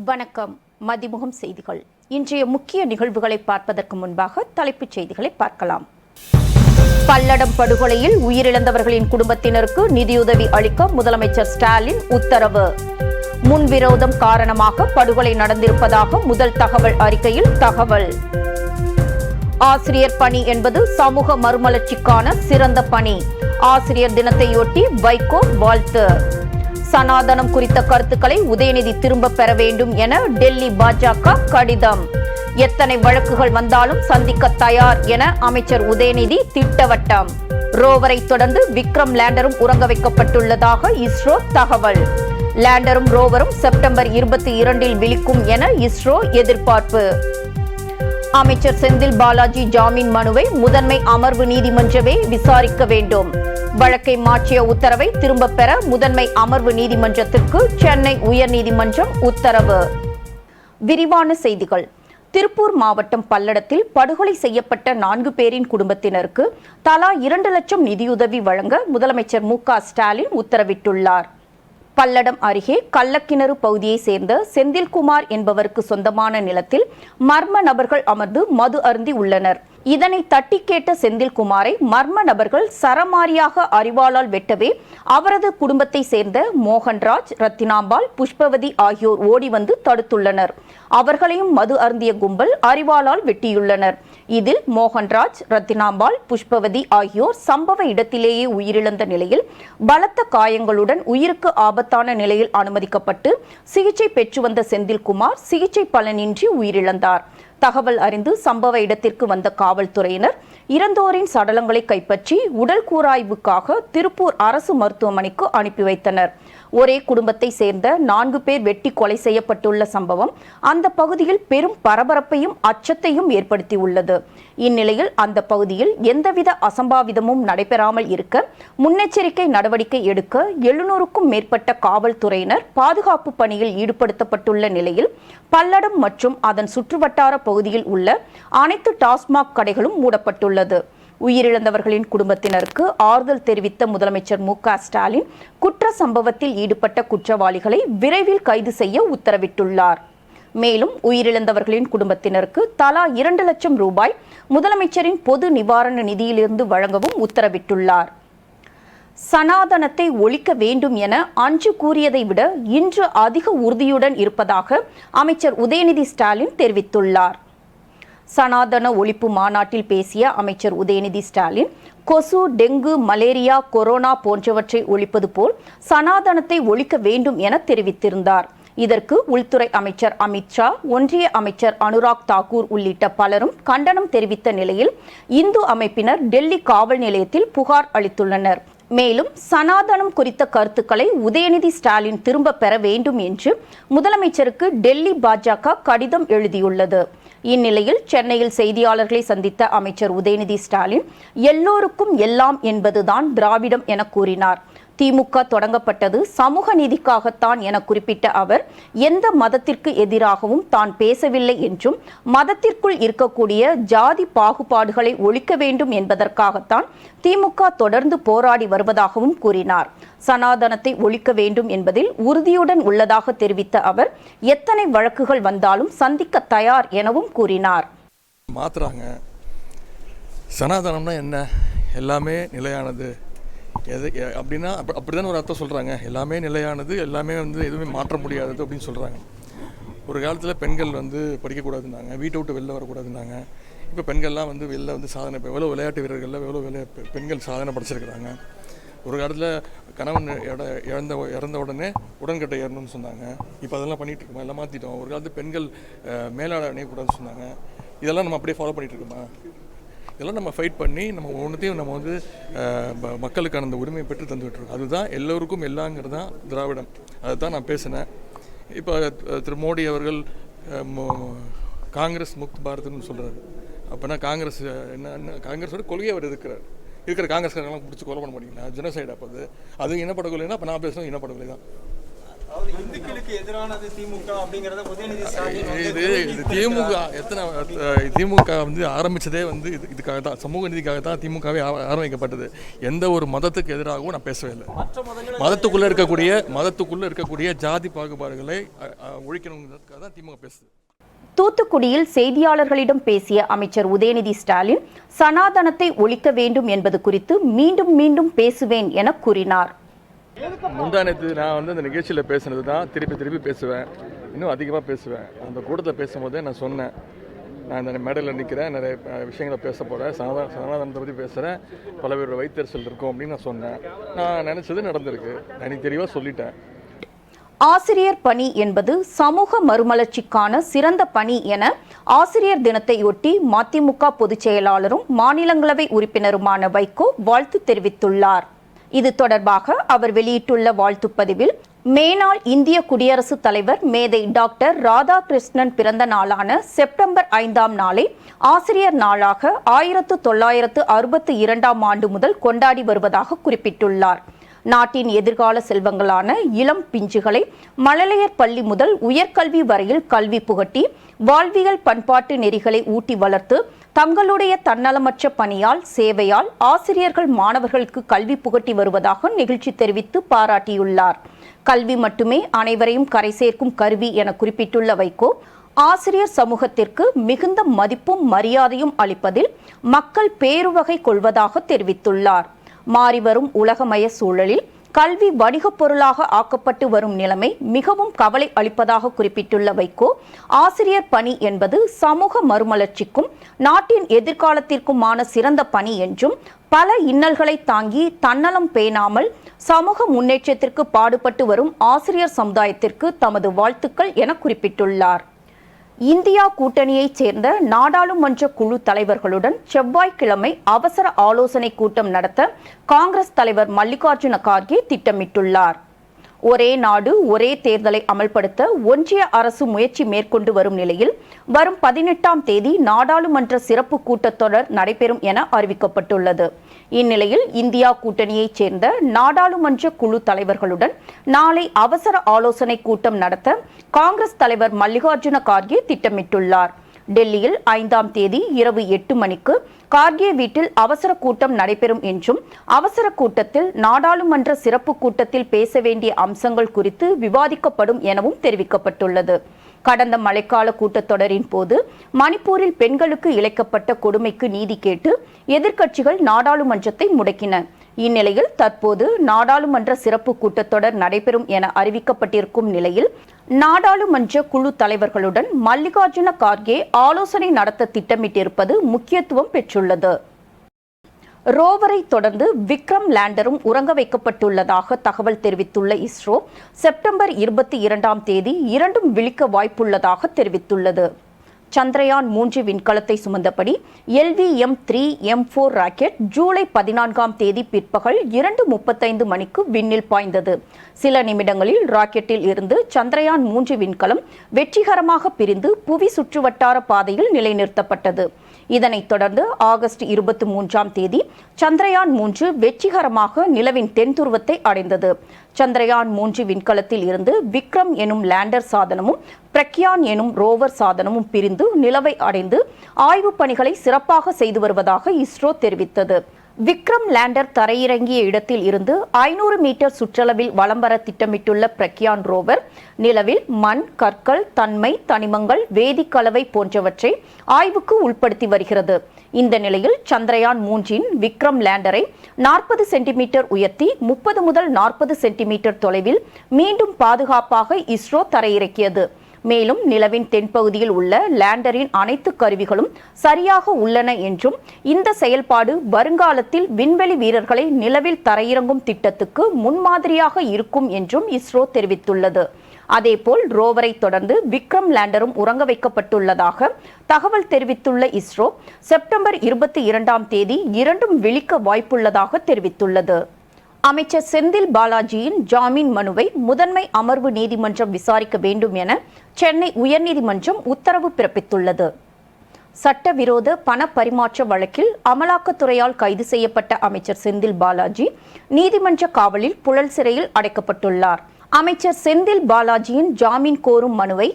வணக்கம். மதிமுகம் செய்திகள். இன்றைய முக்கிய நிகழ்வுகளை பார்ப்பதற்கு முன்பாக தலைப்புச் செய்திகளை பார்க்கலாம். பல்லடம் படுகொலையில் உயிரிழந்தவர்களின் குடும்பத்தினருக்கு நிதியுதவி அளிக்க முதலமைச்சர் ஸ்டாலின் உத்தரவு. முன்விரோதம் காரணமாக படுகொலை நடந்திருப்பதாக முதல் தகவல் அறிக்கையில் தகவல். ஆசிரியர் பணி என்பது சமூக மறுமலர்ச்சிக்கான சிறந்த பணி. ஆசிரியர் தினத்தையொட்டி வைகோ வாழ்த்து. சனாதனம் குறித்த கருத்துக்களை உதயநிதி திரும்ப பெற வேண்டும் என டெல்லி பாஜக கடிதம். எத்தனை வழக்குகள் வந்தாலும் சந்திக்க தயார் என அமைச்சர் உதயநிதி திட்டவட்டம். ரோவரை தொடர்ந்து விக்ரம் லேண்டரும் உறங்க வைக்கப்பட்டுள்ளதாக இஸ்ரோ தகவல். லேண்டரும் ரோவரும் செப்டம்பர் 22 விழிக்கும் என இஸ்ரோ எதிர்பார்ப்பு. அமைச்சர் செந்தில் பாலாஜி ஜாமீன் மனுவை முதன்மை அமர்வு நீதிமன்றமே விசாரிக்க வேண்டும். வழக்கை மாற்றிய உத்தரவை திரும்ப பெற முதன்மை அமர்வு நீதிமன்றத்திற்கு சென்னை உயர்நீதிமன்றம் உத்தரவு. விரிவான செய்திகள். திருப்பூர் மாவட்டம் பல்லடத்தில் படுகொலை செய்யப்பட்ட 4 பேரின் குடும்பத்தினருக்கு தலா 2 லட்சம் நிதியுதவி வழங்க முதலமைச்சர் மு.க.ஸ்டாலின் உத்தரவிட்டுள்ளார். பல்லடம் அருகே கள்ளக்கிணறு பகுதியை சேர்ந்த செந்தில்குமார் என்பவருக்கு சொந்தமான நிலத்தில் மர்ம நபர்கள் அமர்ந்து மது அருந்தி உள்ளனர். இதனை தட்டி கேட்ட செந்தில்குமாரை மர்ம நபர்கள் சரமாரியாக அரிவாளால் வெட்டவே அவரது குடும்பத்தை சேர்ந்த மோகன்ராஜ், ரத்தினாம்பாள், புஷ்பவதி ஆகியோர் ஓடி வந்து தடுத்துள்ளனர். அவர்களையும் மது அருந்திய கும்பல் அரிவாளால் வெட்டியுள்ளனர். இதில் மோகன்ராஜ், ரத்தினாம்பாள், புஷ்பவதி ஆகியோர் சம்பவ இடத்திலேயே உயிரிழந்த நிலையில் பலத்த காயங்களுடன் உயிருக்கு ஆபத்தான நிலையில் அனுமதிக்கப்பட்டு சிகிச்சை பெற்று வந்த செந்தில்குமார் சிகிச்சை பலனின்றி உயிரிழந்தார். தகவல் அறிந்து சம்பவ இடத்திற்கு வந்த காவல்துறையினர் இறந்தோரின் சடலங்களை கைப்பற்றி உடல் கூராய்வுக்காக திருப்பூர் அரசு மருத்துவமனைக்கு அனுப்பி வைத்தனர். ஒரே குடும்பத்தை சேர்ந்த 4 பேர் வெட்டி கொலை செய்யப்பட்டுள்ள சம்பவம் அந்த பகுதியில் பெரும் பரபரப்பையும் அச்சத்தையும் ஏற்படுத்தியுள்ளது. இந்நிலையில் அந்த பகுதியில் எந்தவித அசம்பாவிதமும் நடைபெறாமல் இருக்க முன்னெச்சரிக்கை நடவடிக்கை எடுக்க 700க்கும் மேற்பட்ட காவல்துறையினர் பாதுகாப்பு பணியில் ஈடுபடுத்தப்பட்டுள்ள நிலையில் பல்லடம் மற்றும் அதன் சுற்றுவட்டார பகுதியில் உள்ள அனைத்து டாஸ்மாக் கடைகளும் மூடப்பட்டுள்ளது. உயிரிழந்தவர்களின் குடும்பத்தினருக்கு ஆறுதல் தெரிவித்த முதலமைச்சர் மு.க.ஸ்டாலின் குற்ற சம்பவத்தில் ஈடுபட்ட குற்றவாளிகளை விரைவில் கைது செய்ய உத்தரவிட்டுள்ளார். மேலும் உயிரிழந்தவர்களின் குடும்பத்தினருக்கு தலா 2 லட்சம் ரூபாய் முதலமைச்சரின் பொது நிவாரண நிதியிலிருந்து வழங்கவும் உத்தரவிட்டுள்ளார். சனாதனத்தை ஒழிக்க வேண்டும் என அன்று கூறியதை விட இன்று அதிக உறுதியுடன் இருப்பதாக அமைச்சர் உதயநிதி ஸ்டாலின் தெரிவித்துள்ளார். சனாதன ஒழிப்பு மாநாட்டில் பேசிய அமைச்சர் உதயநிதி ஸ்டாலின் கொசு, டெங்கு, மலேரியா, கொரோனா போன்றவற்றை ஒழிப்பது போல் சனாதனத்தை ஒழிக்க வேண்டும் என தெரிவித்திருந்தார். இதற்கு உள்துறை அமைச்சர் அமித்ஷா, ஒன்றிய அமைச்சர் அனுராக் தாக்கூர் உள்ளிட்ட பலரும் கண்டனம் தெரிவித்த நிலையில் இந்து அமைப்பினர் டெல்லி காவல் நிலையத்தில் புகார் அளித்துள்ளனர். மேலும் சனாதனம் குறித்த கருத்துக்களை உதயநிதி ஸ்டாலின் திரும்ப பெற வேண்டும் என்று முதலமைச்சருக்கு டெல்லி பாஜக கடிதம் எழுதியுள்ளது. இந்நிலையில் சென்னையில் செய்தியாளர்களை சந்தித்த அமைச்சர் உதயநிதி ஸ்டாலின் எல்லோருக்கும் எல்லாம் என்பதுதான் திராவிடம் என கூறினார். திமுக தொடங்கப்பட்டது சமூக நீதிக்காகத்தான் என குறிப்பிட்ட அவர் எந்த மதத்திற்கு எதிராகவும் தான் பேசவில்லை என்றும் மதத்திற்குள் இருக்கக்கூடிய ஜாதி பாகுபாடுகளை ஒழிக்க வேண்டும் என்பதற்காகத்தான் திமுக தொடர்ந்து போராடி வருவதாகவும் கூறினார். சனாதனத்தை ஒழிக்க வேண்டும் என்பதில் உறுதியுடன் உள்ளதாக தெரிவித்த அவர் எத்தனை வழக்குகள் வந்தாலும் சந்திக்க தயார் எனவும் கூறினார். சனாதனம்னா என்ன? எல்லாமே நிலையானது எது அப்படின்னா அப்படிதான் ஒரு அர்த்தம் சொல்கிறாங்க. எல்லாமே நிலையானது, எல்லாமே எதுவுமே மாற்ற முடியாதது அப்படின்னு சொல்கிறாங்க. ஒரு காலத்தில் பெண்கள் படிக்கக்கூடாதுன்னாங்க, வீட்டை விட்டு வெளில வரக்கூடாதுன்னாங்க. இப்போ பெண்கள்லாம் வெளில சாதனை, இப்போ எவ்வளோ விளையாட்டு வீரர்களில் எவ்வளோ பெண்கள் சாதனை படைச்சிருக்கிறாங்க. ஒரு காலத்தில் கணவன் இறந்த உடனே உடன்கட்டை ஏறணும்னு சொன்னாங்க. இப்போ அதெல்லாம் பண்ணிகிட்டு இருக்கோமா? எல்லாம் மாற்றிட்டோம். ஒரு காலத்தில் பெண்கள் மேலாட அணியக்கூடாதுன்னு சொன்னாங்க. இதெல்லாம் நம்ம அப்படியே ஃபாலோ பண்ணிகிட்டு இருக்கோமா? இதெல்லாம் நம்ம ஃபைட் பண்ணி நம்ம ஒன்றுத்தையும் நம்ம மக்களுக்கான அந்த உரிமையை பெற்று தந்துவிட்டுருக்கோம். அதுதான் எல்லோருக்கும் எல்லாங்கிறது தான் திராவிடம். அதை தான் நான் பேசினேன். இப்போ திரு மோடி அவர்கள் காங்கிரஸ் முக்த் பாரத்னு சொல்கிறாரு. அப்போனா காங்கிரஸ் என்ன? காங்கிரஸோட கொள்கையை அவர் இருக்கிற காங்கிரஸ்காரங்களாம் பிடிச்சி கொலை பண்ண முடியுங்களா? ஜெனோசைட். அப்போ அது இனப்படுகொலைன்னா அப்போ நான் பேசுகிறேன் இனப்படுகொலை தான். இந்துக்களுக்கு எதிரானது திமுக அப்படிங்கறத உதயநிதி ஸ்டாலின் இது திமுக வந்து ஆரம்பிச்சதே வந்து இதுக்காக தான், சமூக நீதிக்காக தான் திமுகவே ஆரம்பிக்கப்பட்டது. எந்த ஒரு மதத்துக்கு எதிராகவும் நான் பேசவே இல்லை. மதத்துக்குள்ள இருக்கக்கூடிய ஜாதி பாகுபாடுகளை ஒழிக்கணுங்கிறதுக்காக தான் திமுக பேசுது. தூத்துக்குடியில் செய்தியாளர்களிடம் பேசிய அமைச்சர் உதயநிதி ஸ்டாலின் சனாதனத்தை ஒழிக்க வேண்டும் என்பது குறித்து மீண்டும் மீண்டும் பேசுவேன் என கூறினார். முந்தானத்து நான் வந்து அந்த நிகழ்ச்சியில் பேசுனது தான் திருப்பி பேசுவேன், இன்னும் அதிகமாக பேசுவேன். அந்த கூட்டத்தில் பேசும்போதே நான் சொன்னேன், நான் இந்த மேடையில் நிற்கிறேன், நிறைய விஷயங்களை பேச போகிறேன், சனாதனத்தை பற்றி பேசுகிறேன், பல பேரோட வைத்தறிச்சல் இருக்கும் அப்படின்னு நான் சொன்னேன். நான் நினச்சது நடந்திருக்கு, நான் எனக்கு தெளிவாக சொல்லிட்டேன். ஆசிரியர் பணி என்பது சமூக மறுமலர்ச்சிக்கான சிறந்த பணி என ஆசிரியர் தினத்தையொட்டி மதிமுக பொதுச் செயலாளரும் மாநிலங்களவை உறுப்பினருமான வைகோ வாழ்த்து தெரிவித்துள்ளார். இது தொடர்பாக அவர் வெளியிட்டுள்ள வாழ்த்துப் பதிவில், மேனாள் இந்திய குடியரசுத் தலைவர் மேதை டாக்டர் ராதாகிருஷ்ணன் பிறந்த நாளான செப்டம்பர் 5ஆம் நாளை ஆசிரியர் நாளாக 1962ஆம் ஆண்டு முதல் கொண்டாடி வருவதாக குறிப்பிட்டுள்ளார். நாட்டின் எதிர்கால செல்வங்களான இளம் பிஞ்சுகளை மழலையர் பள்ளி முதல் உயர்கல்வி வரையில் கல்வி புகட்டி வாழ்வியல் பண்பாட்டு நெறிகளை ஊட்டி வளர்த்து தங்களுடைய தன்னலமற்ற பணியால் சேவையால் ஆசிரியர்கள் மாணவர்களுக்கு கல்வி புகட்டி வருவதாக நெகிழ்ச்சி தெரிவித்து பாராட்டியுள்ளார். கல்வி மட்டுமே அனைவரையும் கரை சேர்க்கும் கருவி என குறிப்பிட்டுள்ள வைகோ, ஆசிரியர் சமூகத்திற்கு மிகுந்த மதிப்பும் மரியாதையும் அளிப்பதில் மக்கள் பேருவகை கொள்வதாக தெரிவித்துள்ளார். மாறிவரும் உலகமய சூழலில் கல்வி வணிகப் பொருளாக ஆக்கப்பட்டு வரும் நிலைமை மிகவும் கவலை அளிப்பதாக குறிப்பிட்டுள்ள வைகோ, ஆசிரியர் பணி என்பது சமூக மறுமலர்ச்சிக்கும் நாட்டின் எதிர்காலத்திற்குமான சிறந்த பணி என்றும், பல இன்னல்களை தாங்கி தன்னலம் பேணாமல் சமூக முன்னேற்றத்திற்கு பாடுபட்டு வரும் ஆசிரியர் சமுதாயத்திற்கு தமது வாழ்த்துக்கள் என குறிப்பிட்டுள்ளார். இந்தியா கூட்டணியைச் சேர்ந்த நாடாளுமன்ற குழு தலைவர்களுடன் செவ்வாய்க்கிழமை அவசர ஆலோசனை கூட்டம் நடத்த காங்கிரஸ் தலைவர் மல்லிகார்ஜுன கார்கே திட்டமிட்டுள்ளார். ஒரே நாடு ஒரே தேர்தலை அமல்படுத்த ஒன்றிய அரசு முயற்சி மேற்கொண்டு வரும் நிலையில் வரும் 18ஆம் தேதி நாடாளுமன்ற சிறப்பு கூட்டத்தொடர் நடைபெறும் என அறிவிக்கப்பட்டுள்ளது. இந்நிலையில் இந்தியா கூட்டணியைச் சேர்ந்த நாடாளுமன்ற குழு தலைவர்களுடன் நாளை அவசர ஆலோசனை கூட்டம் நடத்த காங்கிரஸ் தலைவர் மல்லிகார்ஜுன கார்கே திட்டமிட்டுள்ளார். டெல்லியில் 5ஆம் தேதி இரவு 8 மணிக்கு கார்கே வீட்டில் அவசர கூட்டம் நடைபெறும் என்றும், அவசர கூட்டத்தில் நாடாளுமன்ற சிறப்பு கூட்டத்தில் பேச வேண்டிய அம்சங்கள் குறித்து விவாதிக்கப்படும் எனவும் தெரிவிக்கப்பட்டுள்ளது. கடந்த மழைக்கால கூட்டத்தொடரின் போது மணிப்பூரில் பெண்களுக்கு இழைக்கப்பட்ட கொடுமைக்கு நீதி கேட்டு எதிர்க்கட்சிகள் நாடாளுமன்றத்தை முடக்கின. இந்நிலையில் தற்போது நாடாளுமன்ற சிறப்பு கூட்டத்தொடர் நடைபெறும் என அறிவிக்கப்பட்டிருக்கும் நிலையில் நாடாளுமன்ற குழு தலைவர்களுடன் மல்லிகார்ஜுன கார்கே ஆலோசனை நடத்த திட்டமிட்டிருப்பது முக்கியத்துவம் பெற்றுள்ளது. ரோவரை தொடர்ந்து விக்ரம் லேண்டரும் உறங்க வைக்கப்பட்டுள்ளதாக தகவல் தெரிவித்துள்ள இஸ்ரோ, செப்டம்பர் 22ஆம் தேதி இரண்டும் விழிக்க வாய்ப்புள்ளதாக தெரிவித்துள்ளது. சந்திரயான் 3 விண்கலத்தை சுமந்தபடி LVM-3 M4 ராக்கெட் ஜூலை 14ஆம் தேதி பிற்பகல் 2:35 மணிக்கு விண்ணில் பாய்ந்தது. சில நிமிடங்களில் ராக்கெட்டில் இருந்து சந்திரயான் 3 விண்கலம் வெற்றிகரமாக பிரிந்து புவி சுற்றுவட்டார பாதையில் நிலைநிறுத்தப்பட்டது. இதனைத் தொடர்ந்து ஆகஸ்ட் 23ஆம் தேதி சந்திரயான் 3 வெற்றிகரமாக நிலவின் தென் துருவத்தை அடைந்தது. சந்திரயான் 3 விண்கலத்தில் இருந்து விக்ரம் எனும் லேண்டர் சாதனமும் பிரக்யான் எனும் ரோவர் சாதனமும் பிரிந்து நிலவை அடைந்து ஆய்வுப் பணிகளை சிறப்பாக செய்து வருவதாக இஸ்ரோ தெரிவித்தது. விக்ரம் லேண்டர் தரையிறங்கிய இடத்தில் இருந்து 500 மீட்டர் சுற்றளவில் வலம் வர திட்டமிட்டுள்ள பிரக்யான் ரோவர் நிலவில் மண், கற்கள், தன்மை, தனிமங்கள், வேதிக்கலவை போன்றவற்றை ஆய்வுக்கு உட்படுத்தி வருகிறது. இந்த நிலையில் சந்திரயான் 3 விக்ரம் லேண்டரை 40 சென்டிமீட்டர் உயர்த்தி 30 முதல் 40 சென்டிமீட்டர் தொலைவில் மீண்டும் பாதுகாப்பாக இஸ்ரோ தரையிறக்கியது. மேலும் நிலவின் தென்பகுதியில் உள்ள லேண்டரின் அனைத்து கருவிகளும் சரியாக உள்ளன என்றும், இந்த செயல்பாடு வருங்காலத்தில் விண்வெளி வீரர்களை நிலவில் தரையிறங்கும் திட்டத்துக்கு முன்மாதிரியாக இருக்கும் என்றும் இஸ்ரோ தெரிவித்துள்ளது. அதேபோல் ரோவரை தொடர்ந்து விக்ரம் லேண்டரும் உறங்க வைக்கப்பட்டுள்ளதாக தகவல் தெரிவித்துள்ள இஸ்ரோ, செப்டம்பர் 22ஆம் தேதி இரண்டும் விழிக்க வாய்ப்புள்ளதாக தெரிவித்துள்ளது. அமைச்சர் செந்தில் பாலாஜியின் ஜாமீன் மனுவை முதன்மை அமர்வு நீதிமன்றம் விசாரிக்க வேண்டும் என சென்னை உயர்நீதிமன்றம் உத்தரவு பிறப்பித்துள்ளது. சட்டவிரோத பண பரிமாற்ற வழக்கில் அமலாக்கத்துறையால் கைது செய்யப்பட்ட அமைச்சர் செந்தில் பாலாஜி நீதிமன்ற காவலில் புழல் சிறையில் அடைக்கப்பட்டுள்ளார். அமைச்சர் செந்தில் பாலாஜியின் ஜாமீன் கோரும் மனுவை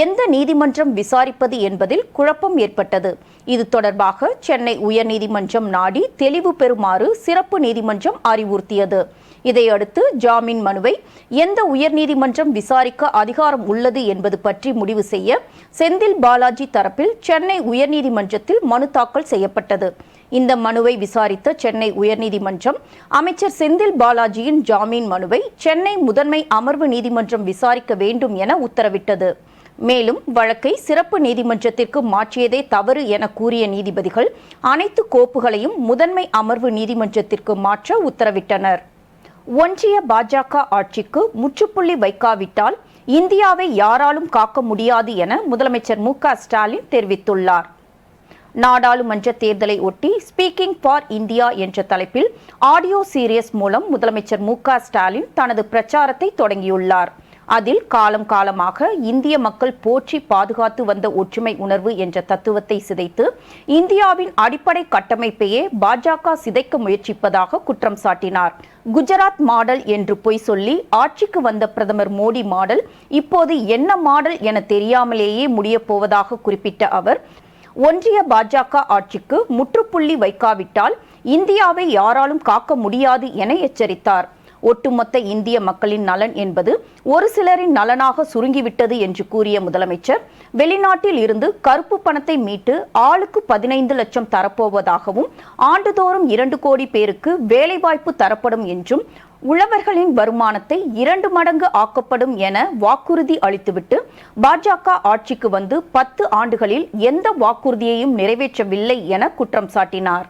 எந்த நீதிமன்றம் விசாரிப்பது என்பதில் குழப்பம் ஏற்பட்டது. இது தொடர்பாக சென்னை உயர்நீதிமன்றம் நாடி தெளிவு பெறுமாறு சிறப்பு நீதிமன்றம் அறிவுறுத்தியது. இதையடுத்து ஜாமீன் மனுவை எந்த உயர்நீதிமன்றம் விசாரிக்க அதிகாரம் உள்ளது என்பது பற்றி முடிவு செய்ய செந்தில் பாலாஜி தரப்பில் சென்னை உயர்நீதிமன்றத்தில் மனு தாக்கல் செய்யப்பட்டது. இந்த மனுவை விசாரித்த சென்னை உயர்நீதிமன்றம் அமைச்சர் செந்தில் பாலாஜியின் ஜாமீன் மனுவை சென்னை முதன்மை அமர்வு நீதிமன்றம் விசாரிக்க வேண்டும் என உத்தரவிட்டது. மேலும் வழக்கை சிறப்பு நீதிமன்றத்திற்கு மாற்றியதே தவறு என கூறிய நீதிபதிகள் அனைத்து கோப்புகளையும் முதன்மை அமர்வு நீதிமன்றத்திற்கு மாற்ற உத்தரவிட்டனர். ஒன்றிய பாஜக ஆட்சிக்கு முற்றுப்புள்ளி வைக்காவிட்டால் இந்தியாவை யாராலும் காக்க முடியாது என முதலமைச்சர் மு.க.ஸ்டாலின் தெரிவித்துள்ளார். நாடாளுமன்ற தேர்தலை ஒட்டி ஸ்பீக்கிங் ஃபார் இந்தியா என்ற தலைப்பில் ஆடியோ சீரியஸ் மூலம் முதலமைச்சர் மு.க.ஸ்டாலின் தனது பிரச்சாரத்தை தொடங்கியுள்ளார். அதில் காலமாக இந்திய மக்கள் போற்றி பாதுகாத்து வந்த ஒற்றுமை உணர்வு என்ற தத்துவத்தை சிதைத்து இந்தியாவின் அடிப்படை கட்டமைப்பையே பாஜக சிதைக்க முயற்சிப்பதாக குற்றம் சாட்டினார். குஜராத் மாடல் என்று பொய் சொல்லி ஆட்சிக்கு வந்த பிரதமர் மோடி மாடல் இப்போது என்ன மாடல் என தெரியாமலேயே முடியப் போவதாக குறிப்பிட்ட அவர், ஒன்றிய பாஜக ஆட்சிக்கு முற்றுப்புள்ளி வைக்காவிட்டால் இந்தியாவை யாராலும் காக்க முடியாது என எச்சரித்தார். ஒட்டுமொத்த இந்திய மக்களின் நலன் என்பது ஒரு சிலரின் நலனாக சுருங்கிவிட்டது என்று கூறிய முதலமைச்சர், வெளிநாட்டில் இருந்து கருப்பு பணத்தை மீட்டு ஆளுக்கு 15 லட்சம் தரப்போவதாகவும் ஆண்டுதோறும் 2 கோடி பேருக்கு வேலைவாய்ப்பு தரப்படும் என்றும் உழவர்களின் வருமானத்தை 2 மடங்கு ஆக்கப்படும் என வாக்குறுதி அளித்துவிட்டு பாஜக ஆட்சிக்கு வந்து 10 ஆண்டுகளில் எந்த வாக்குறுதியையும் நிறைவேற்றவில்லை என குற்றம் சாட்டினார்.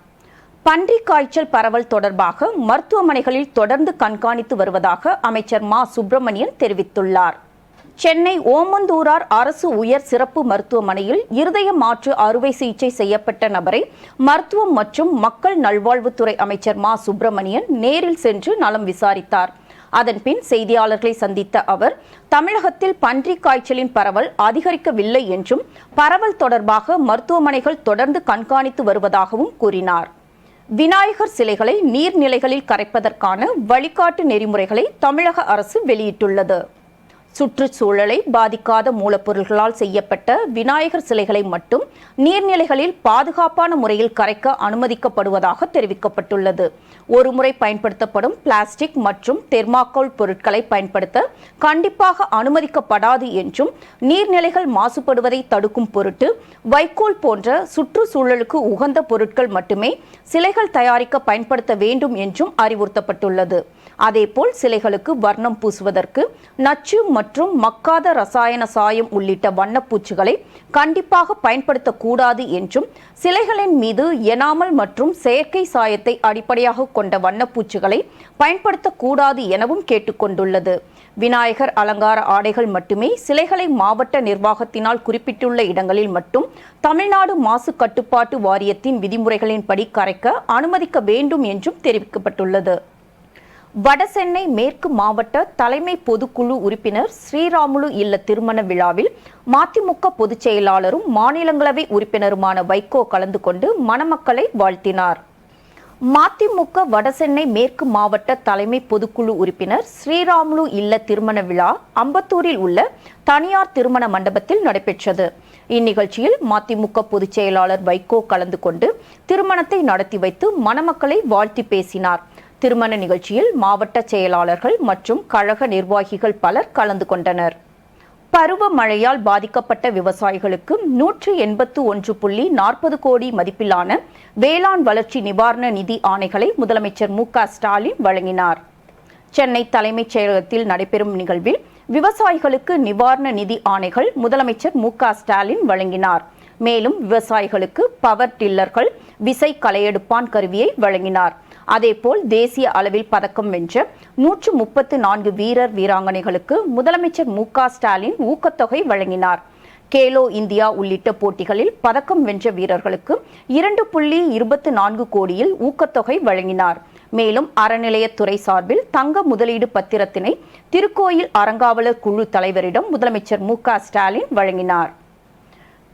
பன்றிக் காய்ச்சல் பரவல் தொடர்பாக மருத்துவமனைகளில் தொடர்ந்து கண்காணித்து வருவதாக அமைச்சர் மா சுப்பிரமணியன் தெரிவித்துள்ளார். சென்னை ஓமந்தூரார் அரசு உயர் சிறப்பு மருத்துவமனையில் இருதய மாற்று அறுவை சிகிச்சை செய்யப்பட்ட நபரை மருத்துவம் மற்றும் மக்கள் நல்வாழ்வுத்துறை அமைச்சர் மா சுப்பிரமணியன் நேரில் சென்று நலம் விசாரித்தார். அதன்பின் செய்தியாளர்களை சந்தித்த அவர், தமிழகத்தில் பன்றிக் காய்ச்சலின் பரவல் அதிகரிக்கவில்லை என்றும் பரவல் தொடர்பாக மருத்துவமனைகள் தொடர்ந்து கண்காணித்து வருவதாகவும் கூறினார். விநாயகர் சிலைகளை நீர்நிலைகளில் கரைப்பதற்கான வழிகாட்டு நெறிமுறைகளை தமிழக அரசு வெளியிட்டுள்ளது. சுற்றுச்சூழலை பாதிக்காத மூலப்பொருள்களால் செய்யப்பட்ட விநாயகர் சிலைகளை மட்டும் நீர்நிலைகளில் பாதுகாப்பான முறையில் கரைக்க அனுமதிக்கப்படுவதாக தெரிவிக்கப்பட்டுள்ளது. ஒருமுறை பயன்படுத்தப்படும் பிளாஸ்டிக் மற்றும் தெர்மாக்கோல் பொருட்களை பயன்படுத்த கண்டிப்பாக அனுமதிக்கப்படாது என்றும், நீர்நிலைகள் மாசுபடுவதை தடுக்கும் பொருட்டு வைக்கோல் போன்ற சுற்றுச்சூழலுக்கு உகந்த பொருட்கள் மட்டுமே சிலைகள் தயாரிக்க பயன்படுத்த வேண்டும் என்றும் அறிவுறுத்தப்பட்டுள்ளது. அதேபோல் சிலைகளுக்கு வர்ணம் பூசுவதற்கு நச்சு மற்றும் மக்காத ரசாயன சாயம் உள்ளிட்ட வண்ணப்பூச்சுகளை கண்டிப்பாக பயன்படுத்தக்கூடாது என்றும், சிலைகளின் மீது எனாமல் மற்றும் செயற்கை சாயத்தை அடிப்படையாக கொண்ட வண்ணப்பூச்சுகளை பயன்படுத்தக்கூடாது எனவும் கேட்டுக்கொண்டுள்ளது. விநாயகர் அலங்கார ஆடைகள் மட்டுமே சிலைகளை மாவட்ட நிர்வாகத்தினால் குறிப்பிட்டுள்ள இடங்களில் மட்டும் தமிழ்நாடு மாசு கட்டுப்பாட்டு வாரியத்தின் விதிமுறைகளின்படி கரைக்க அனுமதிக்க வேண்டும் என்றும் தெரிவிக்கப்பட்டுள்ளது. வடசென்னை மேற்கு மாவட்ட தலைமை பொதுக்குழு உறுப்பினர் ஸ்ரீராமுலு இல்ல திருமண விழாவில் மதிமுக பொதுச் செயலாளரும் மாநிலங்களவை உறுப்பினருமான வைகோ கலந்து கொண்டு மணமக்களை வாழ்த்தினார். மதிமுக வடசென்னை மேற்கு மாவட்ட தலைமை பொதுக்குழு உறுப்பினர் ஸ்ரீராமுலு இல்ல திருமண விழா அம்பத்தூரில் உள்ள தனியார் திருமண மண்டபத்தில் நடைபெற்றது. இந்நிகழ்ச்சியில் மதிமுக பொதுச் செயலாளர் வைகோ கலந்து கொண்டு திருமணத்தை நடத்தி வைத்து மணமக்களை வாழ்த்தி பேசினார். திருமண நிகழ்ச்சியில் மாவட்ட செயலாளர்கள் மற்றும் கழக நிர்வாகிகள் பலர் கலந்து கொண்டனர். பருவமழையால் பாதிக்கப்பட்ட விவசாயிகளுக்கு 181.40 கோடி மதிப்பிலான வேளாண் வளர்ச்சி நிவாரண நிதி ஆணைகளை முதலமைச்சர் மு.க.ஸ்டாலின் வழங்கினார். சென்னை தலைமைச் செயலகத்தில் நடைபெறும் நிகழ்வில் விவசாயிகளுக்கு நிவாரண நிதி ஆணைகள் முதலமைச்சர் மு.க.ஸ்டாலின் வழங்கினார். மேலும் விவசாயிகளுக்கு பவர் டில்லர்கள், விசை களையெடுப்பான் கருவியை வழங்கினார். அதேபோல் தேசிய அளவில் பதக்கம் வென்ற 134 வீரர் வீராங்கனைகளுக்கு முதலமைச்சர் மு.க.ஸ்டாலின் ஊக்கத்தொகை வழங்கினார். கேலோ இந்தியா உள்ளிட்ட போட்டிகளில் பதக்கம் வென்ற வீரர்களுக்கு 2.24 கோடியில் ஊக்கத்தொகை வழங்கினார். மேலும் அறநிலையத்துறை சார்பில் தங்க முதலீடு பத்திரத்தினை திருக்கோயில் அறங்காவலர் குழு தலைவரிடம் முதலமைச்சர் மு.க.ஸ்டாலின் வழங்கினார்.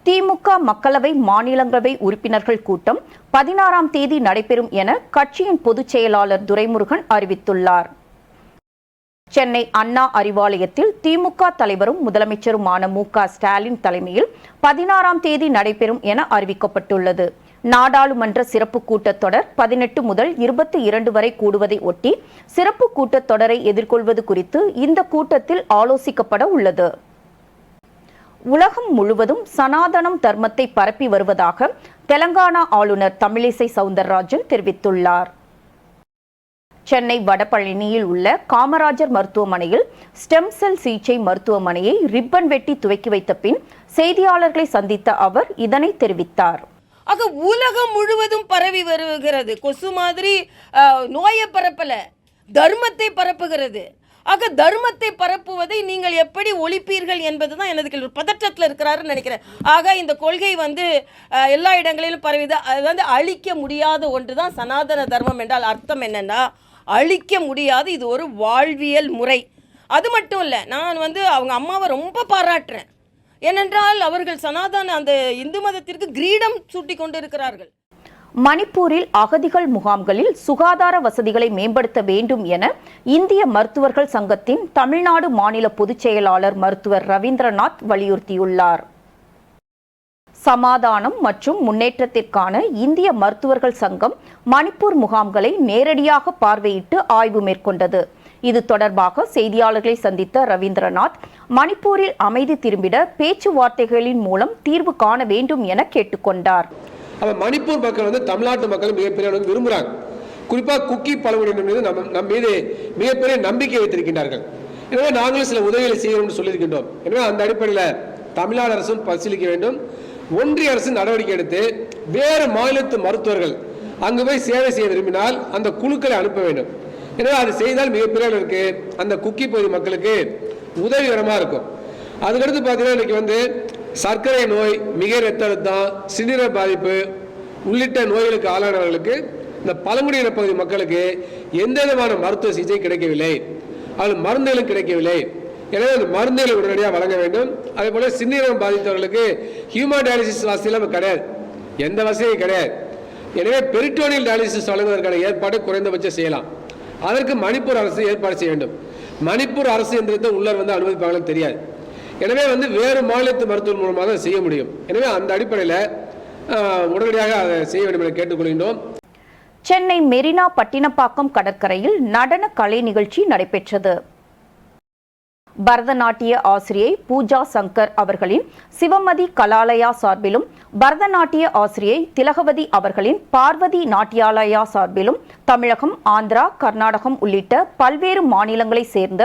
திமுக மக்களவை மாநிலங்களவை உறுப்பினர்கள் கூட்டம் 16ஆம் தேதி நடைபெறும் என கட்சியின் பொதுச் செயலாளர் துரைமுருகன் அறிவித்துள்ளார். சென்னை அண்ணா அறிவாலயத்தில் திமுக தலைவரும் முதலமைச்சருமான மு.க. ஸ்டாலின் தலைமையில் 16ஆம் தேதி நடைபெறும் என அறிவிக்கப்பட்டுள்ளது. நாடாளுமன்ற சிறப்பு கூட்டத்தொடர் 18 முதல் 22 வரை கூடுவதை ஒட்டி சிறப்பு கூட்டத்தொடரை எதிர்கொள்வது குறித்து இந்த கூட்டத்தில் ஆலோசிக்கப்பட உள்ளது. உலகம் முழுவதும் சனாதனம் தர்மத்தை பரப்பி வருவதாக தெலங்கானா ஆளுநர் தமிழிசை சவுந்தரராஜன் தெரிவித்துள்ளார். சென்னை வடபழனியில் உள்ள காமராஜர் மருத்துவமனையில் ஸ்டெம் செல் சிகிச்சை மருத்துவமனையை ரிப்பன் வெட்டி துவக்கி வைத்த பின் செய்தியாளர்களை சந்தித்த அவர் இதனை தெரிவித்தார். ஆக உலகம் முழுவதும் பரவி வருகிறது. கொசு மாதிரி நோயை பரப்பல, தர்மத்தை பரப்புகிறது. ஆக தர்மத்தை பரப்புவதை நீங்கள் எப்படி ஒழிப்பீர்கள் என்பதுதான் எனது கேள்வி. பதற்றத்தில் இருக்கிறாருன்னு நினைக்கிறேன். ஆக இந்த கொள்கை எல்லா இடங்களிலும் பரவிது. அது அழிக்க முடியாத ஒன்று தான் சனாதன தர்மம் என்றால் அர்த்தம் என்னன்னா அழிக்க முடியாது. இது ஒரு வாழ்வியல் முறை. அது மட்டும் இல்லை, நான் அவங்க அம்மாவை ரொம்ப பாராட்டுறேன். ஏனென்றால் அவர்கள் சனாதன அந்த இந்து மதத்திற்கு கிரீடம் சூட்டி கொண்டு இருக்கிறார்கள். மணிப்பூரில் அகதிகள் முகாம்களில் சுகாதார வசதிகளை மேம்படுத்த வேண்டும் என இந்திய மருத்துவர்கள் சங்கத்தின் தமிழ்நாடு மாநில பொதுச் செயலாளர் மருத்துவர் ரவீந்திரநாத் வலியுறுத்தியுள்ளார். சமாதானம் மற்றும் முன்னேற்றத்திற்கான இந்திய மருத்துவர்கள் சங்கம் மணிப்பூர் முகாம்களை நேரடியாக பார்வையிட்டு ஆய்வு மேற்கொண்டது. இது தொடர்பாக செய்தியாளர்களை சந்தித்த ரவீந்திரநாத், மணிப்பூரில் அமைதி திரும்பிட பேச்சுவார்த்தைகளின் மூலம் தீர்வு காண வேண்டும் என கேட்டுக்கொண்டார். மணிப்பூர் மக்கள் தமிழ்நாட்டு மக்கள் மிகப்பெரிய அளவுக்கு விரும்புகிறாங்க. குறிப்பாக குக்கி பழங்குடியினர் மீது நம் மீது மிகப்பெரிய நம்பிக்கை வைத்திருக்கின்றார்கள். எனவே நாங்களும் சில உதவிகளை செய்யணும்னு சொல்லியிருக்கின்றோம். எனவே அந்த அடிப்படையில் தமிழ்நாடு அரசும் பரிசீலிக்க வேண்டும். ஒன்றிய அரசு நடவடிக்கை எடுத்து வேறு மாநிலத்து மருத்துவர்கள் அங்கு போய் சேவை செய்ய விரும்பினால் அந்த குழுக்களை அனுப்ப வேண்டும். எனவே அது செய்தால் மிகப்பெரிய அளவுக்கு அந்த குக்கி பகுதி மக்களுக்கு உதவிகரமாக இருக்கும். அதுக்கடுத்து பார்த்தீங்கன்னா இன்னைக்கு சர்க்கரை நோய், மிக இரத்த அழுத்தம், சிறுநீரக பாதிப்பு உள்ளிட்ட நோய்களுக்கு ஆளானவர்களுக்கு இந்த பழங்குடியின பகுதி மக்களுக்கு எந்த விதமான மருத்துவ சிகிச்சை கிடைக்கவில்லை, அது மருந்துகளும் கிடைக்கவில்லை. எனவே அந்த மருந்துகளை உடனடியாக வழங்க வேண்டும். அதே போல சிறுநீரகம் பாதித்தவர்களுக்கு ஹியூமன் டயாலிசிஸ் வசதியெல்லாம் கிடையாது, எந்த வசதியும் கிடையாது. எனவே பெரிட்டோனியல் டயாலிசிஸ் வழங்குவதற்கான ஏற்பாடு குறைந்தபட்சம் செய்யலாம். அதற்கு மணிப்பூர் அரசு ஏற்பாடு செய்ய வேண்டும். மணிப்பூர் அரசு எந்திரத்தை உள்ளர் அனுமதிப்பாங்கன்னு தெரியாது. எனவே வேறு மாநிலத்து மருத்துவ மூலமாக தான் செய்ய முடியும். எனவே அந்த அடிப்படையில் உடனடியாக அதை செய்ய வேண்டும் என கேட்டுக்கொள்கின்றோம். சென்னை மெரினா பட்டினப்பாக்கம் கடற்கரையில் நடன கலை நிகழ்ச்சி நடைபெற்றது. பரதநாட்டிய ஆசிரியை பூஜா சங்கர் அவர்களின் சிவமதி கலாலயா சார்பிலும், பரதநாட்டிய ஆசிரியை திலகவதி அவர்களின் பார்வதி நாட்டியாலயா சார்பிலும் தமிழகம், ஆந்திரா, கர்நாடகம் உள்ளிட்ட பல்வேறு மாநிலங்களை சேர்ந்த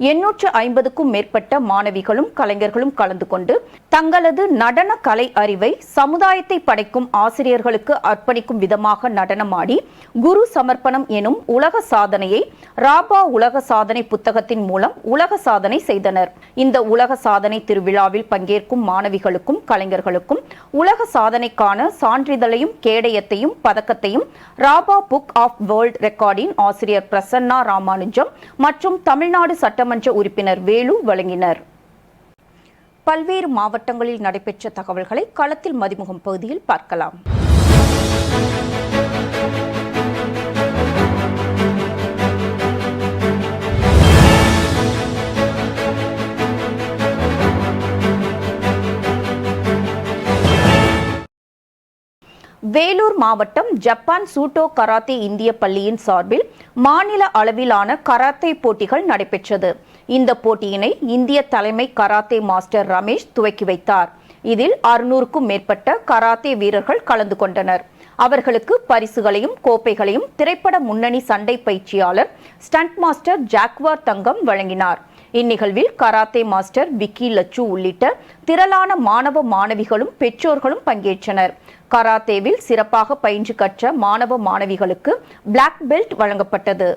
850க்கும் மேற்பட்ட மாணவிகளும் கலைஞர்களும் கலந்து கொண்டு தங்களது நடன கலை அறிவை சமுதாயத்தை படைக்கும் ஆசிரியர்களுக்கு அர்ப்பணிக்கும் விதமாக நடனமாடி குரு சமர்ப்பணம் எனும் உலக சாதனையை ராபா உலக சாதனை புத்தகத்தின் மூலம் உலக சாதனை செய்தனர். இந்த உலக சாதனை திருவிழாவில் பங்கேற்கும் மாணவிகளுக்கும் கலைஞர்களுக்கும் உலக சாதனைக்கான சான்றிதழையும் கேடயத்தையும் பதக்கத்தையும் ராபா புக் ஆஃப் வேர்ல்ட் ரெக்கார்டின் ஆசிரியர் பிரசன்னா ராமானுஜம் மற்றும் தமிழ்நாடு சட்டமன்ற உறுப்பினர் வேலு வழங்கினர். பல்வேறு மாவட்டங்களில் நடைபெற்ற தகவல்களை களத்தில் மதிமுகம் பகுதியில் பார்க்கலாம். வேலூர் மாவட்டம் ஜப்பான் சூட்டோ கராத்தே இந்திய பள்ளியின் சார்பில் மாநில அளவிலான கராத்தே போட்டிகள் நடைபெற்றது. இந்த போட்டியினை இந்திய தலைமை கராத்தே மாஸ்டர் ரமேஷ் துவக்கி வைத்தார். இதில் 600க்கும் மேற்பட்ட கராத்தே வீரர்கள் கலந்து கொண்டனர். அவர்களுக்கு பரிசுகளையும் கோப்பைகளையும் திரைப்பட முன்னணி சண்டை பயிற்சியாளர் ஸ்டண்ட் மாஸ்டர் ஜாக்வார் தங்கம் வழங்கினார். இந்நிகழ்வில் கராத்தே மாஸ்டர் விக்கி லச்சு உள்ளிட்ட திரளான மாணவ மாணவிகளும் பெற்றோர்களும் பங்கேற்றனர். கராத்தேவில் சிறப்பாக பயின்று கற்ற மாணவ மாணவிகளுக்கு பிளாக் பெல்ட் வழங்கப்பட்டது.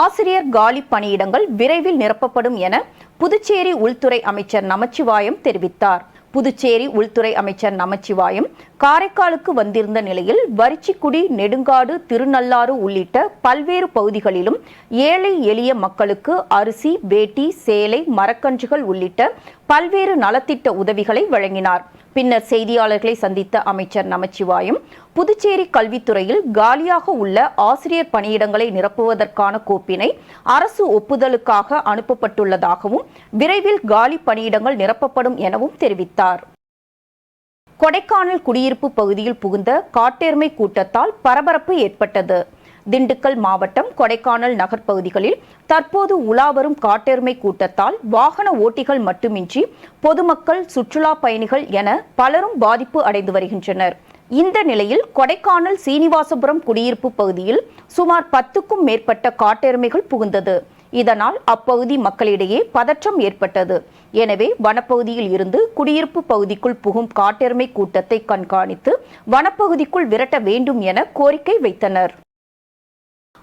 ஆசிரியர் காலி பணியிடங்கள் விரைவில் நிரப்பப்படும் என புதுச்சேரி உள்துறை அமைச்சர் நமச்சிவாயம் தெரிவித்தார். புதுச்சேரி உள்துறை அமைச்சர் நமச்சிவாயம் காரைக்காலுக்கு வந்திருந்த நிலையில் வரிச்சிக்குடி, நெடுங்காடு, திருநள்ளாறு உள்ளிட்ட பல்வேறு பகுதிகளிலும் ஏழை எளிய மக்களுக்கு அரிசி, வேட்டி, சேலை, மரக்கன்றுகள் உள்ளிட்ட பல்வேறு நலத்திட்ட உதவிகளை வழங்கினார். பின்னர் செய்தியாளர்களை சந்தித்த அமைச்சர் நமச்சிவாயம், புதுச்சேரி கல்வித்துறையில் காலியாக உள்ள ஆசிரியர் பணியிடங்களை நிரப்புவதற்கான கோப்பினை அரசு ஒப்புதலுக்காக அனுப்பப்பட்டுள்ளதாகவும் விரைவில் காலி பணியிடங்கள் நிரப்பப்படும் எனவும் தெரிவித்தார். கொடைக்கானல் குடியிருப்பு பகுதியில் புகுந்த காட்டெருமை கூட்டத்தால் பரபரப்பு ஏற்பட்டது. திண்டுக்கல் மாவட்டம் கொடைக்கானல் நகர் பகுதிகளில் தற்போது உலாவரும் காட்டெருமை கூட்டத்தால் வாகன ஓட்டிகள் மட்டுமின்றி பொதுமக்கள், சுற்றுலா பயணிகள் என பலரும் பாதிப்பு அடைந்து வருகின்றனர். இந்த நிலையில் கொடைக்கானல் சீனிவாசபுரம் குடியிருப்பு பகுதியில் சுமார் 10க்கும் மேற்பட்ட காட்டெருமைகள் புகுந்தது. இதனால் அப்பகுதி மக்களிடையே பதற்றம் ஏற்பட்டது. எனவே வனப்பகுதியில் இருந்து குடியிருப்பு பகுதிக்குள் புகும் காட்டெருமை கூட்டத்தை கண்காணித்து வனப்பகுதிக்குள் விரட்ட வேண்டும் என கோரிக்கை வைத்தனர்.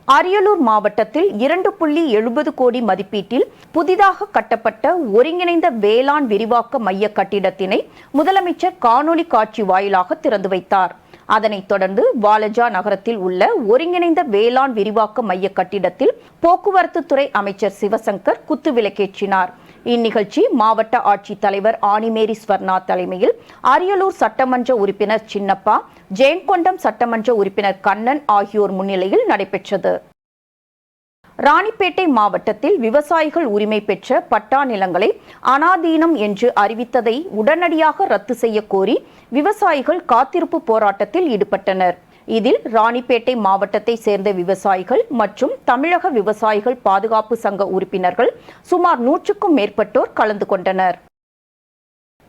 அரியலூர் மாவட்டத்தில் 2.70 கோடி மதிப்பீட்டில் புதிதாக கட்டப்பட்ட ஒருங்கிணைந்த வேளாண் விரிவாக்க மைய கட்டிடத்தினை முதலமைச்சர் காணொலி காட்சி வாயிலாக திறந்து வைத்தார். அதனைத் தொடர்ந்து வாலஜா நகரத்தில் உள்ள ஒருங்கிணைந்த வேளாண் விரிவாக்க மைய கட்டிடத்தில் போக்குவரத்து துறை அமைச்சர் சிவசங்கர் குத்துவிளக்கேற்றினார். இந்நிகழ்ச்சி மாவட்ட ஆட்சித்தலைவர் ஆனிமேரி ஸ்வர்ணா தலைமையில் அரியலூர் சட்டமன்ற உறுப்பினர் சின்னப்பா, ஜெயங்கொண்டம் சட்டமன்ற உறுப்பினர் கண்ணன் ஆகியோர் முன்னிலையில் நடைபெற்றது. ராணிப்பேட்டை மாவட்டத்தில் விவசாயிகள் உரிமை பெற்ற பட்டா நிலங்களை அனாதீனம் என்று அறிவித்ததை உடனடியாக ரத்து செய்ய கோரி விவசாயிகள் காத்திருப்பு போராட்டத்தில் ஈடுபட்டனர். இதில் ராணிப்பேட்டை மாவட்டத்தை சேர்ந்த விவசாயிகள் மற்றும் தமிழக விவசாயிகள் பாதுகாப்பு சங்க உறுப்பினர்கள் சுமார் 100க்கும் மேற்பட்டோர் கலந்து கொண்டனர்.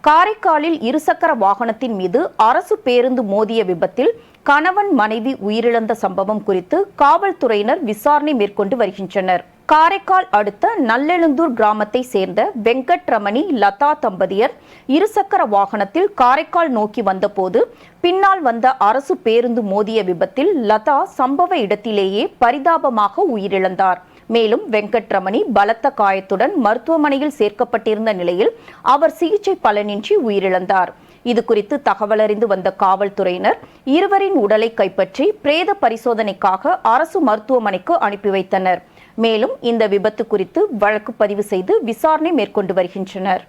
காரைக்காலில் இருசக்கர வாகனத்தின் மீது அரசு பேருந்து மோதிய விபத்தில் கணவன் மனைவி உயிரிழந்த சம்பவம் குறித்து காவல்துறையினர் விசாரணை மேற்கொண்டு வருகின்றனர். காரைக்கால் அடுத்த நல்லெழுந்தூர் கிராமத்தை சேர்ந்த வெங்கட்ரமணி, லதா தம்பதியர் இருசக்கர வாகனத்தில் காரைக்கால் நோக்கி வந்தபோது பின்னால் வந்த அரசு பேருந்து மோதிய விபத்தில் லதா சம்பவ இடத்திலேயே பரிதாபமாக உயிரிழந்தார். மேலும் வெங்கட்ரமணி பலத்த காயத்துடன் மருத்துவமனையில் சேர்க்கப்பட்டிருந்த நிலையில் அவர் சிகிச்சை பலனின்றி உயிரிழந்தார். இதுகுறித்து தகவலறிந்து வந்த காவல்துறையினர் இருவரின் உடலை கைப்பற்றி பிரேத பரிசோதனைக்காக அரசு மருத்துவமனைக்கு அனுப்பி வைத்தனர். மேலும் இந்த விபத்து குறித்து வழக்கு பதிவு செய்து விசாரணை மேற்கொண்டு வருகின்றனர்.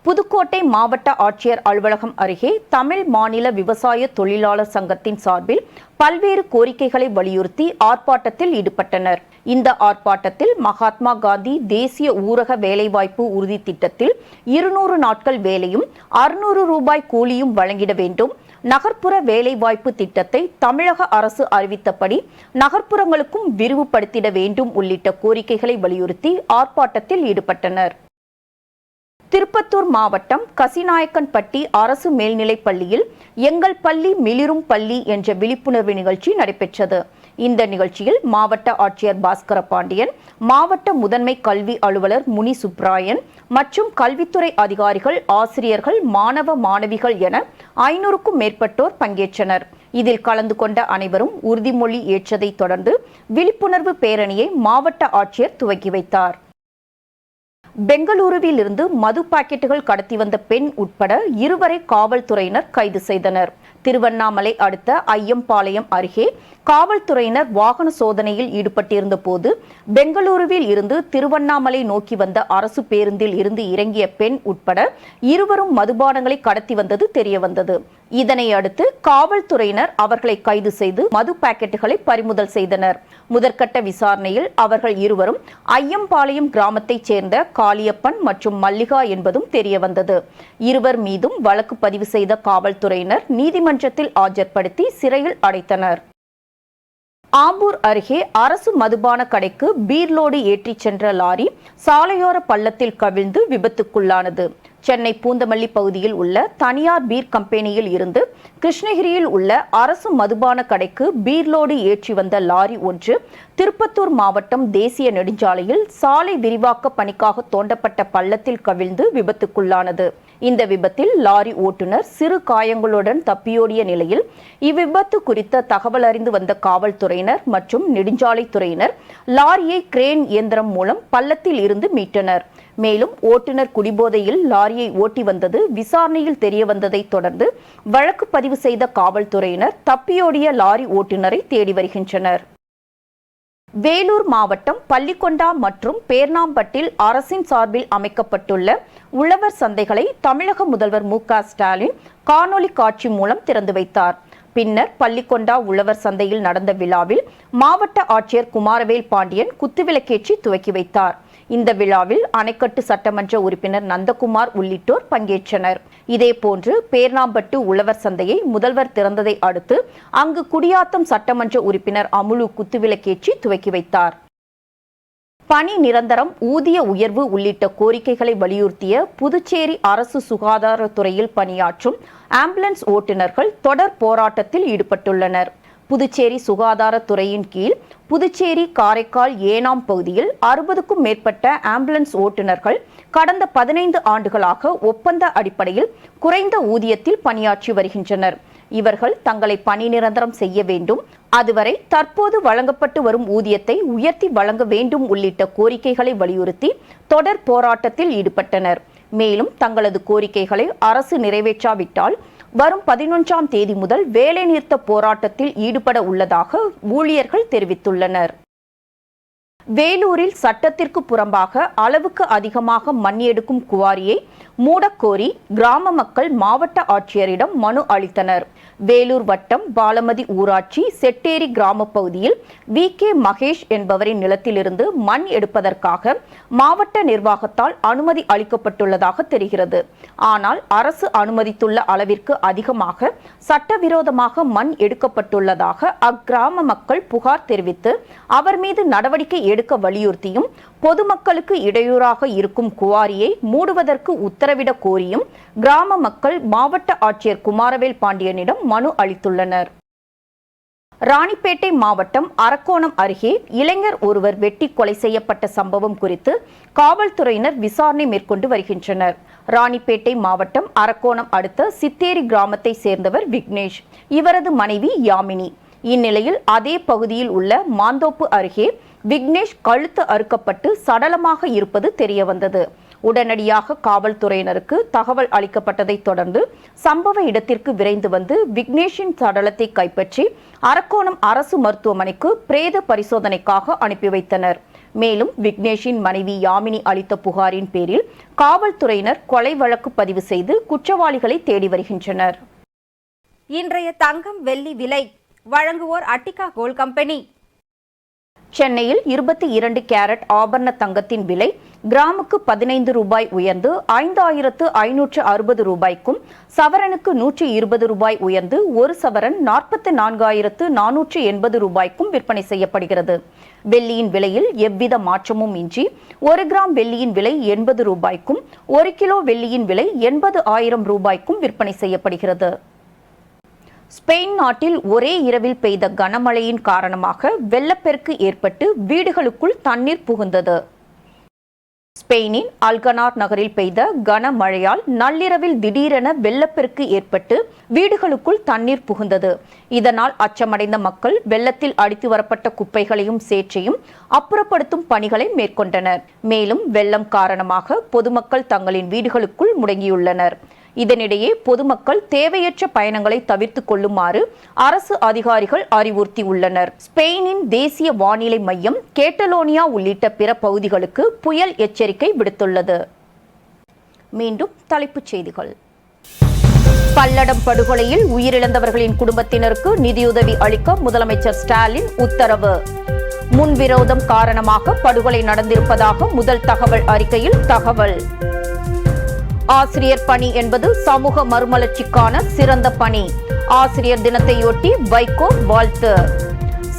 புதுக்கோட்டை மாவட்ட ஆட்சியர் அலுவலகம் அருகே தமிழ் மாநில விவசாய தொழிலாளர் சங்கத்தின் சார்பில் பல்வேறு கோரிக்கைகளை வலியுறுத்தி ஆர்ப்பாட்டத்தில் ஈடுபட்டனர். இந்த ஆர்ப்பாட்டத்தில் மகாத்மா காந்தி தேசிய ஊரக வேலைவாய்ப்பு உறுதி திட்டத்தில் 200 நாட்கள் வேலையும் 600 ரூபாய் கூலியும் வழங்கிட வேண்டும், நகர்ப்புற வேலைவாய்ப்பு திட்டத்தை தமிழக அரசு அறிவித்தபடி நகர்ப்புறங்களுக்கும் விரிவுபடுத்திட வேண்டும் உள்ளிட்ட கோரிக்கைகளை வலியுறுத்தி ஆர்ப்பாட்டத்தில் ஈடுபட்டனர். திருப்பத்தூர் மாவட்டம் கசிநாயக்கன்பட்டி அரசு மேல்நிலைப் பள்ளியில் எங்கள் பள்ளி மிளிரும் பள்ளி என்ற விழிப்புணர்வு நிகழ்ச்சி நடைபெற்றது. இந்த நிகழ்ச்சியில் மாவட்ட ஆட்சியர் பாஸ்கர பாண்டியன், மாவட்ட முதன்மை கல்வி அலுவலர் முனி சுப்ராயன் மற்றும் கல்வித்துறை அதிகாரிகள், ஆசிரியர்கள், மாணவ மாணவிகள் என 500க்கும் மேற்பட்டோர் பங்கேற்றனர். இதில் கலந்து கொண்ட அனைவரும் உறுதிமொழி ஏற்றதைத் தொடர்ந்து விழிப்புணர்வு பேரணியை மாவட்ட ஆட்சியர் துவக்கி வைத்தார். பெங்களூருவில் இருந்து மது பாக்கெட்டுகள் கடத்தி வந்த பெண் உட்பட 2வரை காவல்துறையினர் கைது செய்தனர். திருவண்ணாமலை அடுத்த ஐயம்பாளையம் அருகே காவல்துறையினர் வாகன சோதனையில் ஈடுபட்டிருந்த போது பெங்களூருவில் இருந்து திருவண்ணாமலை நோக்கி வந்த அரசு பேருந்தில் இருந்து இறங்கிய பெண் உட்பட 2வரும் மதுபானங்களை கடத்தி வந்தது தெரியவந்தது. இதனை அடுத்து காவல்துறையினர் அவர்களை கைது செய்து மது பாக்கெட்டுகளை பறிமுதல் செய்தனர். முதற்கட்ட விசாரணையில் அவர்கள் 2வரும் ஐயம்பாளையம் கிராமத்தைச் சேர்ந்த காளியப்பன் மற்றும் மல்லிகா என்பதும் தெரியவந்தது. 2வர் மீதும் வழக்கு பதிவு செய்த காவல்துறையினர் நீதிமன்றத்தில் ஆஜர்படுத்தி சிறையில் அடைத்தனர். ஆம்பூர் அருகே அரசு மதுபான கடைக்கு பீர்லோடு ஏற்றிச் சென்ற லாரி சாலையோர பள்ளத்தில் கவிழ்ந்து விபத்துக்குள்ளானது. சென்னை பூந்தமல்லி பகுதியில் உள்ள தனியார் பீர் கம்பெனியில் இருந்து கிருஷ்ணகிரியில் உள்ள அரசு மதுபான கடைக்கு பீர்லோடு ஏற்றி வந்த லாரி ஒன்று திருப்பத்தூர் மாவட்டம் தேசிய நெடுஞ்சாலையில் சாலை விரிவாக்க பணிக்காக தோண்டப்பட்ட பள்ளத்தில் கவிழ்ந்து விபத்துக்குள்ளானது. இந்த விபத்தில் லாரி ஓட்டுநர் சிறு காயங்களுடன் தப்பியோடிய நிலையில் இவ்விபத்து குறித்த தகவல் அறிந்து வந்த காவல்துறையினர் மற்றும் நெடுஞ்சாலைத்துறையினர் லாரியை கிரேன் இயந்திரம் மூலம் பள்ளத்தில் இருந்து மீட்டனர். மேலும் ஓட்டுநர் குடிபோதையில் லாரியை ஓட்டி வந்தது விசாரணையில் தெரியவந்ததை தொடர்ந்து வழக்கு பதிவு செய்த காவல்துறையினர் தப்பியோடிய லாரி ஓட்டுநரை தேடி வருகின்றனர். வேலூர் மாவட்டம் பள்ளிக்கொண்டா மற்றும் பேர்ணாம்பட்டில் அரசின் சார்பில் அமைக்கப்பட்டுள்ள உழவர் சந்தைகளை தமிழக முதல்வர் மு.க.ஸ்டாலின் காணொலி காட்சி மூலம் திறந்து வைத்தார். பின்னர் பள்ளிக்கொண்டா உழவர் சந்தையில் நடந்த விழாவில் மாவட்ட ஆட்சியர் குமாரவேல் பாண்டியன் குத்துவிளக்கேற்றி துவக்கி வைத்தார். இந்த விழாவில் அணைக்கட்டு சட்டமன்ற உறுப்பினர் நந்தகுமார் உள்ளிட்டோர் பங்கேற்றனர். இதேபோன்று பேர்ணாம்பட்டு உழவர் சந்தையை முதல்வர் திறந்ததை அடுத்து அங்கு குடியாத்தம் சட்டமன்ற உறுப்பினர் அமுலு குத்துவிளக்கேற்றி துவக்கி வைத்தார். பணி நிரந்தரம், ஊதிய உயர்வு உள்ளிட்ட கோரிக்கைகளை வலியுறுத்திய புதுச்சேரி அரசு சுகாதாரத்துறையில் பணியாற்றும் ஆம்புலன்ஸ் ஓட்டுநர்கள் தொடர் போராட்டத்தில் ஈடுபட்டுள்ளனர். புதுச்சேரி சுகாதாரத்துறையின் கீழ் புதுச்சேரி, காரைக்கால், ஏனாம் பகுதியில் 60க்கும் மேற்பட்ட ஆம்புலன்ஸ் ஓட்டுநர்கள் கடந்த 15 ஆண்டுகளாக ஒப்பந்த அடிப்படையில் குறைந்த ஊதியத்தில் பணியாற்றி வருகின்றனர். இவர்கள் தங்களை பணி நிரந்தரம் செய்ய வேண்டும், அதுவரை தற்போது வழங்கப்பட்டு வரும் ஊதியத்தை உயர்த்தி வழங்க வேண்டும் உள்ளிட்ட கோரிக்கைகளை வலியுறுத்தி தொடர் போராட்டத்தில் ஈடுபட்டனர். மேலும் தங்களது கோரிக்கைகளை அரசு நிறைவேற்றாவிட்டால் வரும் 11ஆம் தேதி முதல் வேலைநிறுத்த போராட்டத்தில் ஈடுபட உள்ளதாக ஊழியர்கள் தெரிவித்துள்ளனர். வேலூரில் சட்டத்திற்கு புறம்பாக அளவுக்கு அதிகமாக மண் எடுக்கும் குவாரியை மூடக்கோரி கிராம மக்கள் மாவட்ட ஆட்சியரிடம் மனு அளித்தனர். வேலூர் வட்டம் பாலமதி ஊராட்சி செட்டேரி கிராம பகுதியில் வி.கே. மகேஷ் என்பவரின் நிலத்திலிருந்து மண் எடுப்பதற்காக மாவட்ட நிர்வாகத்தால் அனுமதி அளிக்கப்பட்டுள்ளதாக தெரிகிறது. ஆனால் அரசு அனுமதித்துள்ள அளவிற்கு அதிகமாக சட்டவிரோதமாக மண் எடுக்கப்பட்டுள்ளதாக அக்கிராம மக்கள் புகார் தெரிவித்து அவர் மீது நடவடிக்கை எடுக்க வலியுறுத்தியும் பொதுமக்களுக்கு இடையூறாக இருக்கும் குவாரியை மூடுவதற்கு உத்தரவிட கோரியும் கிராம மக்கள் மாவட்ட ஆட்சியர் குமாரவேல் பாண்டியனிடம் மனு அளித்துள்ளனர். ராணிப்பேட்டை மாவட்டம் அரக்கோணம் அருகே இளைஞர் ஒருவர் வெட்டி கொலை செய்யப்பட்ட சம்பவம் குறித்து காவல்துறையினர் விசாரணை மேற்கொண்டு வருகின்றனர். ராணிப்பேட்டை மாவட்டம் அரக்கோணம் அடுத்த சித்தேரி கிராமத்தை சேர்ந்தவர் விக்னேஷ், இவரது மனைவி யாமினி. இந்நிலையில் அதே பகுதியில் உள்ள மாந்தோப்பு அருகே விக்னேஷ் கழுத்து அறுக்கப்பட்டு சடலமாக இருப்பது தெரியவந்தது. உடனடியாக காவல்துறையினருக்கு தகவல் அளிக்கப்பட்டதை தொடர்ந்து சம்பவ இடத்திற்கு விரைந்து வந்து விக்னேஷின் சடலத்தை கைப்பற்றி அரக்கோணம் அரசு மருத்துவமனைக்கு பிரேத பரிசோதனைக்காக அனுப்பி வைத்தனர். மேலும் விக்னேஷின் மனைவி யாமினி அளித்த புகாரின் பேரில் காவல்துறையினர் கொலை வழக்கு பதிவு செய்து குற்றவாளிகளை தேடி வருகின்றனர். இன்றைய தங்கம் வெள்ளி விலை வழங்குவோர் அட்டிகா கோல்ட் கம்பெனி. சென்னையில் 22 கேரட் ஆபரண தங்கத்தின் விலை கிராமுக்கு 15 ரூபாய் உயர்ந்து 5560 ரூபாய்க்கும், சவரனுக்கு 120 ரூபாய் உயர்ந்து ஒரு சவரன் 44,480 ரூபாய்க்கும் விற்பனை செய்யப்படுகிறது. வெள்ளியின் விலையில் எவ்வித மாற்றமும் இன்றி 1 கிராம் வெள்ளியின் விலை 80 ரூபாய்க்கும், 1 கிலோ வெள்ளியின் விலை 80,000 ரூபாய்க்கும் விற்பனை செய்யப்படுகிறது. ஸ்பெயின் நாட்டில் ஒரே இரவில் பெய்த கனமழையின் காரணமாக வெள்ளப்பெருக்கு ஏற்பட்டு வீடுகளுக்குள் தண்ணீர் புகுந்தது. ஸ்பெயினின் அல்கனார் நகரில் பெய்த கனமழையால் நள்ளிரவில் திடீரென வெள்ளப்பெருக்கு ஏற்பட்டு வீடுகளுக்குள் தண்ணீர் புகுந்தது. இதனால் அச்சமடைந்த மக்கள் வெள்ளத்தில் அடித்து வரப்பட்ட குப்பைகளையும் சேற்றையும் அப்புறப்படுத்தும் பணிகளை மேற்கொண்டனர். மேலும் வெள்ளம் காரணமாக பொதுமக்கள் தங்களின் வீடுகளுக்குள் முடங்கியுள்ளனர். இதனிடையே பொதுமக்கள் தேவையற்ற பயணங்களை தவிர்த்துக் கொள்ளுமாறு அரசு அதிகாரிகள் அறிவுறுத்தியுள்ளனர். ஸ்பெயினின் தேசிய வானிலை மையம் கேட்டலோனியா உள்ளிட்ட பிற பகுதிகளுக்கு புயல் எச்சரிக்கை விடுத்துள்ளது. மீண்டும் தலைப்புச் செய்திகள். பல்லடம் படுகொலையில் உயிரிழந்தவர்களின் குடும்பத்தினருக்கு நிதியுதவி அளிக்க முதலமைச்சர் ஸ்டாலின் உத்தரவு. முன்விரோதம் காரணமாக படுகொலை நடந்திருப்பதாக முதல் தகவல் அறிக்கையில் தகவல். ஆசிரியர் பணி என்பது சமூக மறுமலர்ச்சிக்கான சிறந்த பணி. ஆசிரியர் தினத்தையொட்டி வைகோ வாழ்த்து.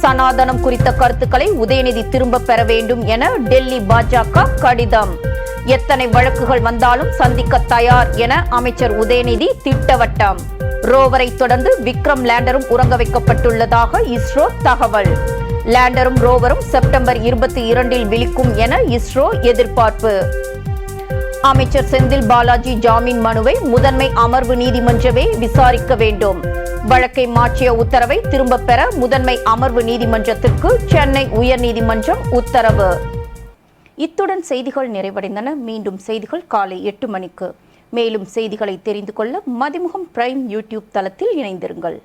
சனாதனம் குறித்த கருத்துக்களை உதயநிதி திரும்ப பெற வேண்டும் என டெல்லி பாஜக கடிதம். எத்தனை வழக்குகள் வந்தாலும் சந்திக்க தயார் என அமைச்சர் உதயநிதி திட்டவட்டம். ரோவரை தொடர்ந்து விக்ரம் லேண்டரும் உறங்க வைக்கப்பட்டுள்ளதாக இஸ்ரோ தகவல். லேண்டரும் ரோவரும் செப்டம்பர் 22 விழிக்கும் என இஸ்ரோ எதிர்பார்ப்பு. அமைச்சர் செந்தில் பாலாஜி ஜாமீன் மனுவை முதன்மை அமர்வு நீதிமன்றமே விசாரிக்க வேண்டும். வழக்கை மாற்றிய உத்தரவை திரும்பப் பெற முதன்மை அமர்வு நீதிமன்றத்திற்கு சென்னை உயர்நீதிமன்றம் உத்தரவு. இத்துடன் செய்திகள் நிறைவடைந்தன. மீண்டும் செய்திகள் காலை 8 மணிக்கு. மேலும் செய்திகளை தெரிந்து கொள்ள மதிமுகம் பிரைம் யூடியூப் தளத்தில் இணைந்திருங்கள்.